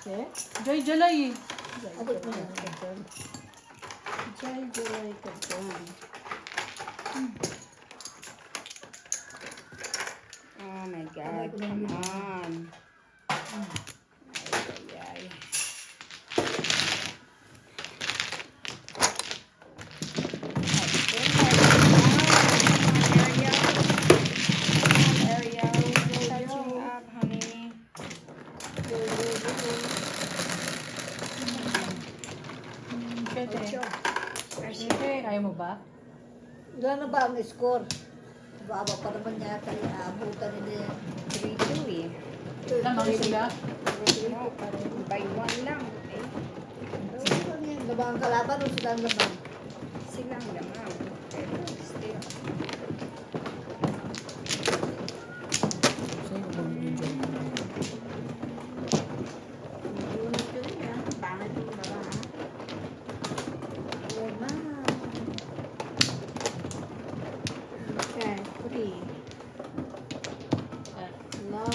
Eh? Joy Jalay eh. Abot mo na. Jai, Jai, ka dyan. Oh my God, come on. Ay, ay, ay. Ariel, catching up, honey. Siyete. Ocho. Siyete, ayaw mo ba? Ilan na ba ang score? Baba pa naman yata yung abutan nila. 3-2 eh. Lamang sila. No, by 1 lang. Eh, Labang kalaban o silang labang? silang lamang. Pero still. Sa'yo, mag-enjoy ko. Unit ko rin yan. Pangit yung baba ha. Oo na. Okay, three. Tatlo.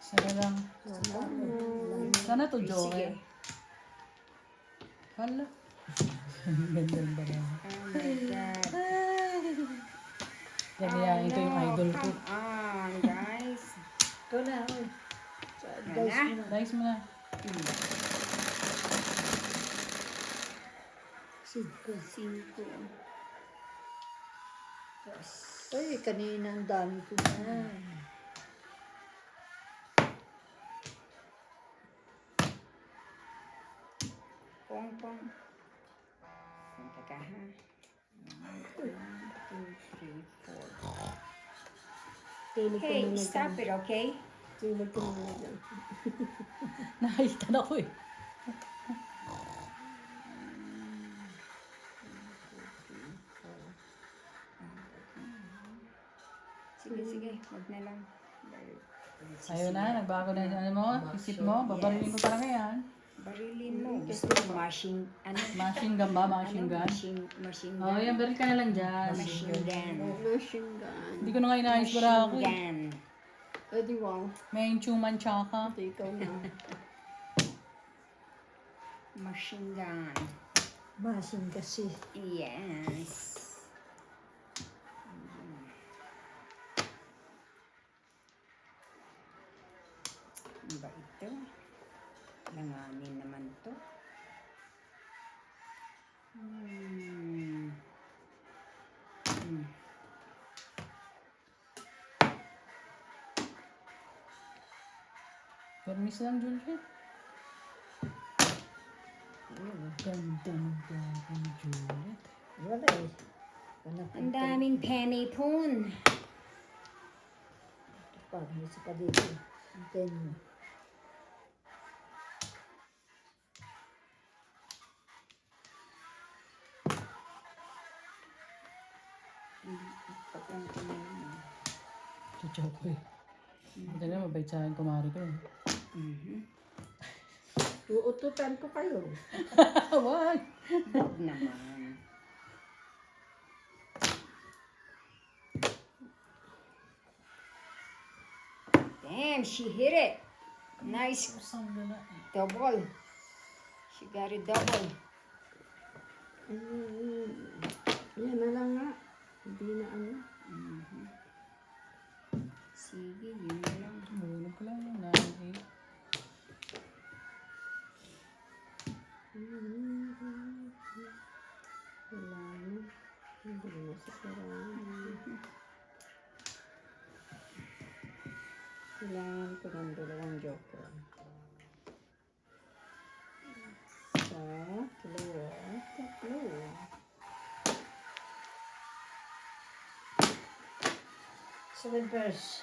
Sana lang. Sana to, Sige. Joey. Hala. Ang ganda ba na? Oh my God. Gagayain ko yung idol ko. Come on, guys. Ito na. Oy. Yan Guys na. mo na. Nice mo na. Cinco. 5. Ay, kanina ang dami ko na. Pong. Teka ha. 1, 2, 3, 4. Tulog ko Hey, muna stop dyan. it, okay? Tulog ko muna dyan. Nakita na ko eh. Sige. Wag na lang. Ayaw na, nagbago na yung ano mo, isip mo, babarilin ko talaga yan. Barilin mo. Gusto mo machine, Machine gun ba? Machine gun? Machine Oo, gun. yan, baril ka na lang dyan. Machine gun. Machine gun. Hindi ko na nga inaayos bara ako Machine eh. gun. Pwede wow. May inchuman tsaka. Ito ikaw na. Machine gun. Machine kasi. Yes. Ano ba ito? Langanin naman to. Hmm. Permis lang, Juliet. Ganda ng bago ni Juliet. Wala eh. Ang daming penny pon. Parang isa pa dito. Antayin mo. Chuchaw ko eh. Hindi na, mabait sa akin kumari ko eh. Uututan ko kayo. Wag! Huwag naman. Damn, she hit it. Nice Saan na eh. double. She got it double. Yan na lang nga. Hindi na ano. Sige, yun na lang. Mahulog ko lang yun. 9-8. Wala na. Hindi na sa parang. Kailangan ko ng dalawang joker. Tatlo. Seven pairs.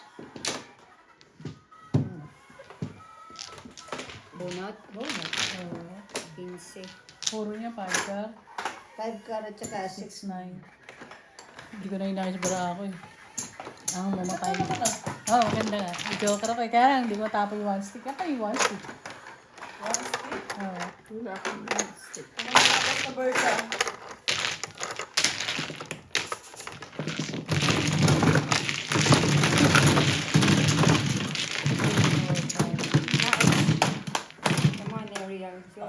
Bunot. Bonus. Oo. 15. Puro niya 5 car. 5 karat tsaka 6. 6-9. Hindi ko na inayos bara ako eh. Ang mamatay. Oo, maganda nga. Joker ako eh. Kaya lang, hindi mo tapo yung 1 stick. Kaya yung 1 stick. 1 stick. Oo. Wala akong lipstick. Ano dapat sa Berta? Come on, Ariel. Go.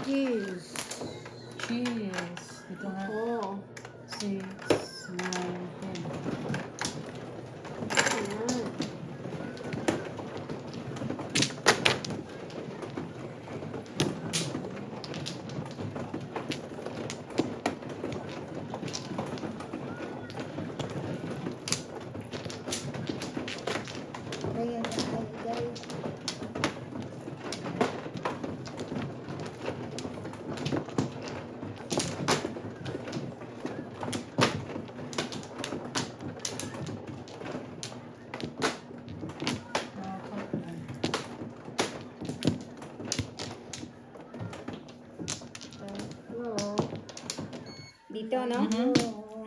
Cheese. Cheese. Ito nga. Oo. 6, 9, 10. Ayan. Ayan na tayo, guys. Oo. Dito, no? Mhm. Oo.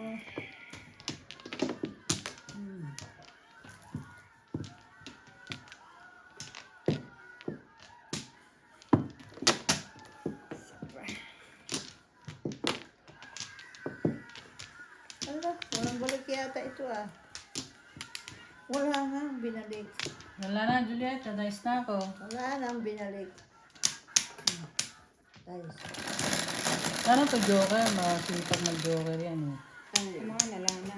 Ala, walang balik yata ito ah. Wala nga, binalik. Wala na, Juliet. Kadais na ako. Wala nang binalik. Guys. Ano to, Joker? Masipag mag-Joker yan eh. Come on, Alana.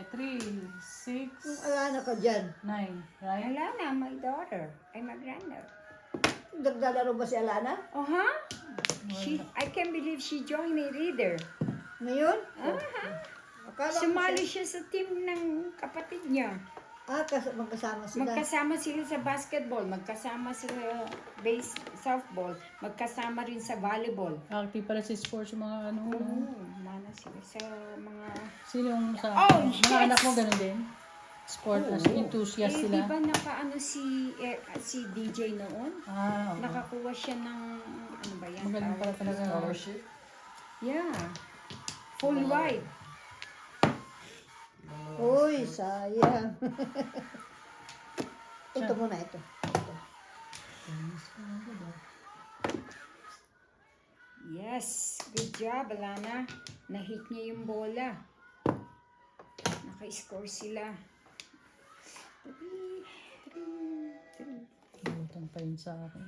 9, 3, 6, Kung alana ka dyan, 9. Right? Alana, my daughter. I'm a granddaughter. naglalaro ba si Alana? Oh, huh? I can't believe she joined it either. Ngayon? Akala ko Sumali siya sa team ng kapatid niya. magkasama sila. Magkasama sila sa basketball, magkasama sila base softball, magkasama rin sa volleyball. Active pala si sports yung mga ano. Oo, mana sila sa mga... Sino yung sa Oh, mga yes! anak mo ganun din? Sport as enthusiast Di sila. ba nakaano si DJ noon? Ah, okay. Nakakuha siya ng, ano ba yan? Magaling pala talaga. Yeah. Full ride. Uy, sayang. Ito muna, ito. Yes. Good job, Alana. Na-hit niya yung bola. Naka-score sila. 3. Butang pa yun sa akin.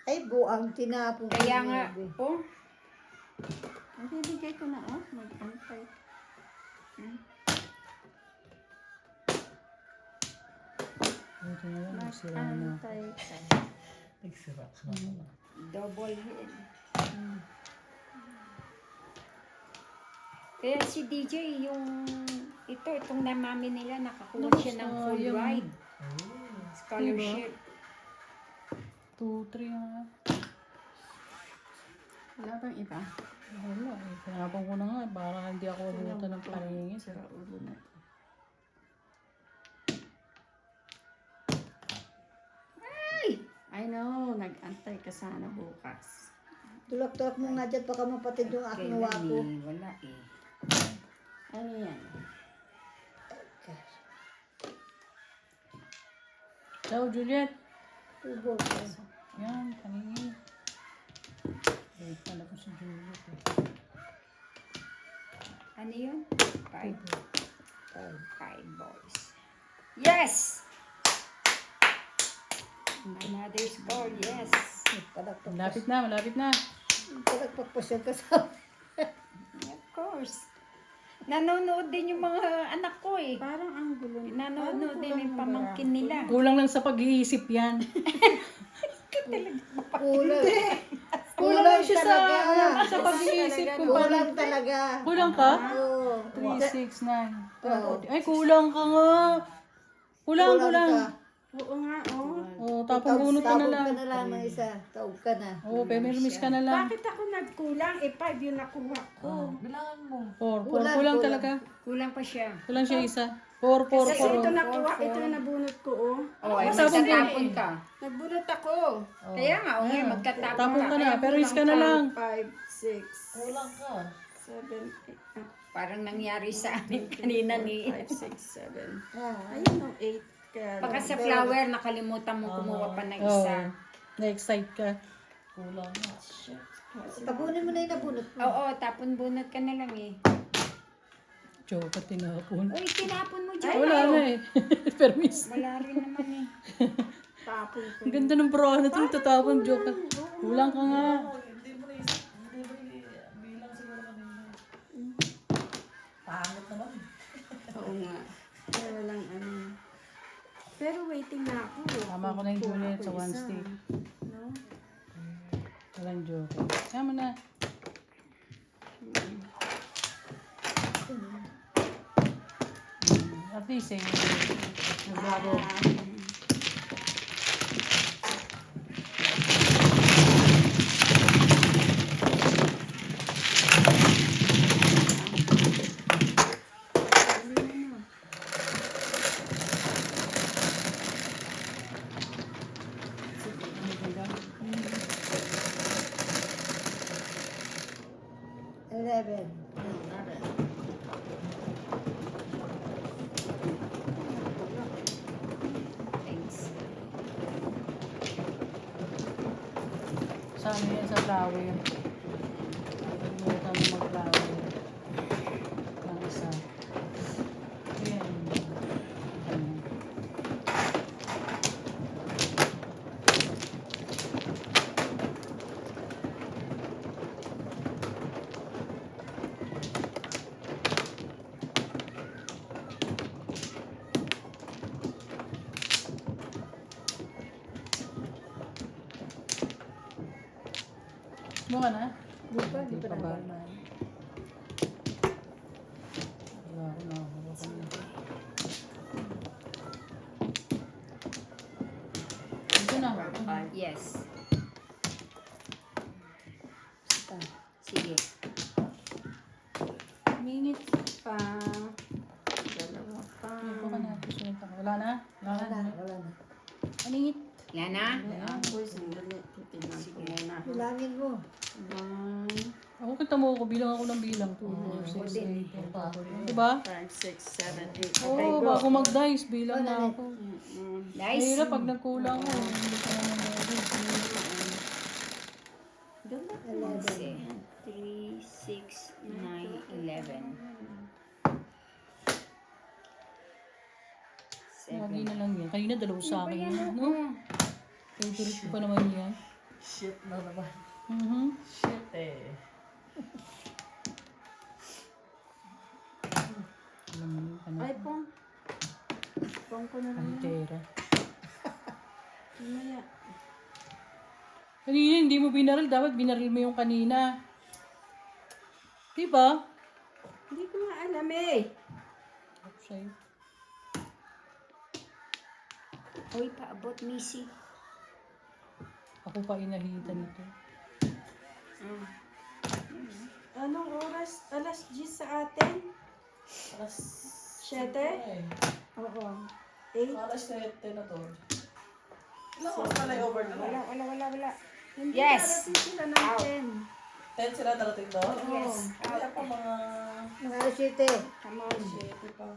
Ay, buang tinapon. Kaya nga, oh, Bibigay ko na, oh. Mag-antay. Buti na lang, nagsira na. double hit. Kaya si DJ, itong namami nila, nakakuha siya ng full sayang. ride. Scholarship. 2, 3 nga. Wala bang iba? Wala eh. Tinapon ko na nga. Para hindi ako abutan ng palingit. Sira ulo na. I know, nag-antay ka sana bukas. Tulak-tulak mo nga dyan, baka mapatid yung aking Kailan wako. eh, wala eh. Ano yan? Ciao, Juliet. Tubo ko. Yan, kaningin. Wait, pala ko si Juliet eh. Ano yun? 5 Ay, boys. Yes! Another score, yes. Malapit na, malapit na. Palagpagpasyal ka sa... Of course. Nanonood din yung mga anak ko eh. Parang ang gulo. Nanonood din yung pamangkin nila. Kulang lang sa pag-iisip yan. Kulang. Kulang siya sa, talaga. sa pag-iisip ko. Kulang talaga. Kulang ka? Oo. 3, 6, 9. Oo. Ay, kulang ka nga. Kulang. ka. Oo nga, oh. Oh, tapang bunot ka na lang. Tapon ka na lang ng isa. Taog ka na. Oo, pemirmis ka na lang. Bakit ako nagkulang? 5 yung nakuha ko. Bilangan mo. 4 Kulang. kulang talaga. Kulang pa siya. Kulang siya isa. 4 Kasi ito 4. nakuha, ito na nabunot ko, oh. Oh, ay Masabog din magtatapon ka. Nagbunot ako. Kaya nga, okay, magtatapon Tapon ka ka. na, pero is ka na lang. 5, 6, Kulang ka. 7, Parang nangyari sa amin kanina ni... 5, 6, 7. Ah. Ayun, 8. Kaya Baka sa flower, nakalimutan mo kumuha pa ng Oo. isa. Na-excite ka. Kulang nga. Shit. Tapunin mo na yung nabunot mo. Oo, tapon bunot ka na lang eh. Joke ka tinapon. Uy, tinapon mo dyan. Wala na eh. Permis. Wala rin naman eh. tapon ko. Ang ganda ng bro. Ano itong tatapon? Joke ka. Kulang ka nga. Hindi mo bilang siguro kanina. Pangit naman. Oo nga. Kaya walang ano. Pero waiting na ako. Tama ko na yung Kuha Juliet ko sa one isa. stick. No? Walang joke. Kaya mo na. At least eh. Nagbago. Eleven. Thanks. Sa ano yan sa flower. Nagmutan mo mag-flower. Ang isa. Ayan. Ayan. Mo ka na? Di pa, di pa Di pa ba? naman. Wala ako nakakuha ko na. Ito na. Yes. Pa. Sige. Minutes pa. Dalawa pa. Ito ka na. Susunod ako. Wala na? Wala na, wala na. Aningit. Yan na? Boy, sandali. Titignan ko muna. Bilangin mo. 1, Ako kita mo ako. Bilang ako ng bilang. 2, 4, 6, 8. Diba? 5, 6, 7, 8. Oo, bago mag-dice. Bilang na ako. Nice. Mahirap pag nagkulang ko. Hindi ka naman mag-dice. Ganda. 3, 6, 9, 11. Lagi na lang yan. Kanina dalawa sa akin yan. No? Favorite ko pa naman yan. Shit na naman. Shit Eh. Alam mo yun. Ano? Ay, pong. Pong ko na lang yan. Pantera. Mamaya. Kanina hindi mo binaril. Dapat binaril mo yung kanina. Diba? Hindi ko nga alam eh. Sa'yo. Uy, paabot, Missy. Ako pa inahitan nito. Anong oras? Alas 10 sa atin? Alas 7? eh. Oo. 8? Alas 7 na to. Ilang oras na layover na lang? Wala. Hindi Yes. darating sila ng 10 sila darating doon? Yes. Kaya pa mga... Mga alas 7. Come on. 7 pa.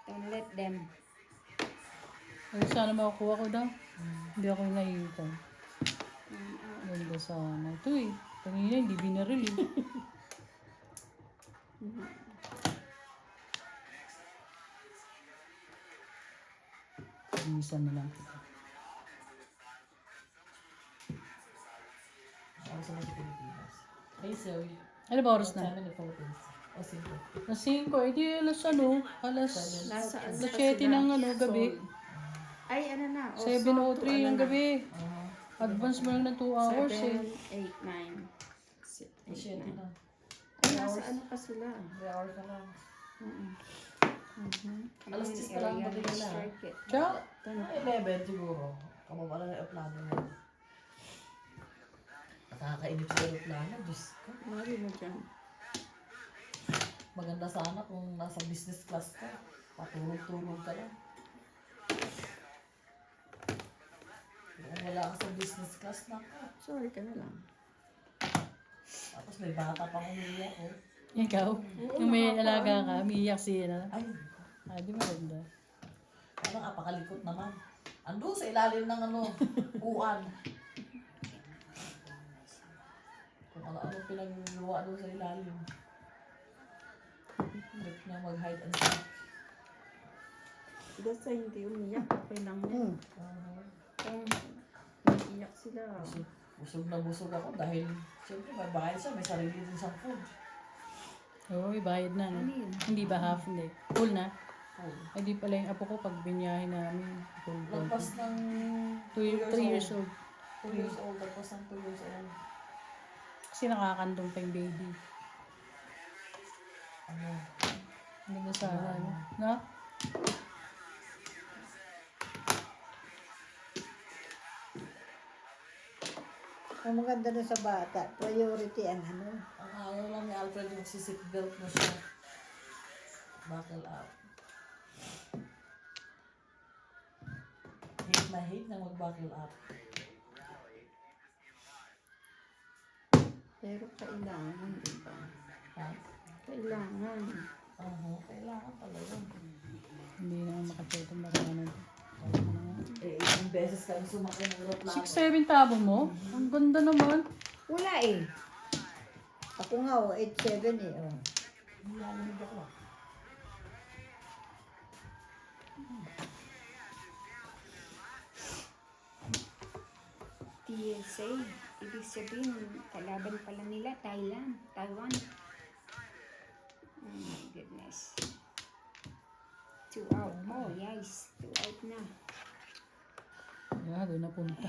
Don't let them. Ay, sana makakuha ko daw. Hindi ako inahitan. Ganda sana. Ito eh. Kanina hindi binaril eh. Minsan na lang kita. Ako sa mga Pilipinas. Ay, sorry. Ano ba oras na? 7 in Philippines. O 5. Alas 5. Eh di alas ano? Alas Nasaan alas pa 7 sila? ng ano gabi. Ay, ano na? 7:03 yung gabi. Advance mo lang ng 2 hours 7, eh. 8, 9. 7 na. Ay, nasa ano pa sila? 3 hours na lang. Alas 10 pa lang pati na. Strike it. Ciao. 11 siguro. Kamabala na yung aeroplano niya. Nakakainip sa aeroplano, Diyos ko. Mari mo dyan. Maganda sana kung nasa business class ka. Patulog-tulog ka lang. Kung wala ka sa business class na ka. Sorry ka na lang. Tapos may bata pang umiiyak oh. Ikaw, yung may alaga ka, umiiyak siya. Ay, Di maganda. parang apakalikot naman. Ando sa ilalim ng uan. Kung ano-ano pinagluwa doon sa ilalim. Trip niya mag-hide and seek. Basta hindi umiyak, okay lang yan. Kung naiiyak sila. Busog na busog ako dahil siyempre may bahay siya, may sarili din siyang food. Oo, bayad na. No? Ano yun? Hindi ba half, hindi. Full na. Oh. Ay, di pala yung apo ko pag binyahe namin. Full. Lagpas ng 3 years old. 2 years old, lagpas ng 2 years old. Kasi nakakandong pa yung baby. Ano? Hindi ba sana, ano? No? Ang maganda na sa bata, priority ang ano. Ang ayaw lang ni Alfred yung seatbelt na siya. Buckle up. Hate na hate na mag-buckle up. Pero kailangan, di ba? Ha? Kailangan. Kailangan talaga. Hindi na makatutong marunong. Isang beses kami sumakay ng aeroplano. 6'7" tabo mo? Ang ganda naman. Wala eh. Ako nga, 8'7" eh. Oh. Nilalamig ako. TSA. Ibig sabihin, kalaban pala nila, Taiwan. Oh my goodness. 2 out. Oh, yes. 2 out na. Doon na punta.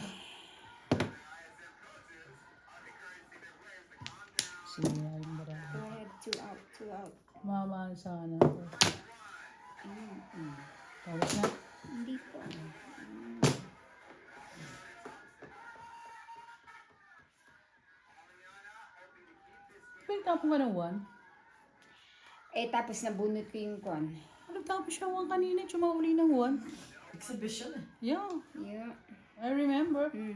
Sila yung Go marami. ahead. 2 out. 2 out. Mama, sana ako. Ayan. Tapos na. Hindi po. Pinagtapon ka ng 1. Eh, tapos nabunot ko yung kon. Nagtapon siya 1 kanina. Chumauli ng 1. Exhibition eh. Yeah, Yeah. I remember. Mm.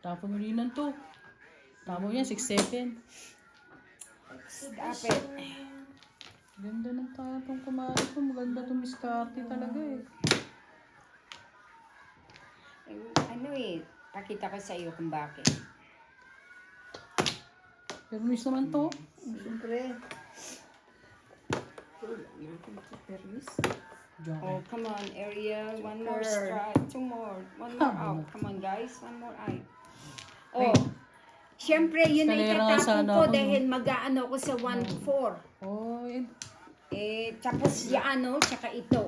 Tapon uli ng 2. Tapon niya 6'7". Stop it. Ganda ng tatong kumari ko. Maganda itong miskarte talaga eh. Ano eh, pakita ko sa iyo kung bakit. Pero miss naman to. Siyempre, Permis. Oh, come on, Ariel. One more strike. 2 more. 1 more out. Come on, guys. 1 more out. Oh, siyempre, yun na Eskalera nga itatapon sana ko ako, dahil mag-aano ko sa 1-4. Oh, yun. Eh, tapos ano, tsaka ito.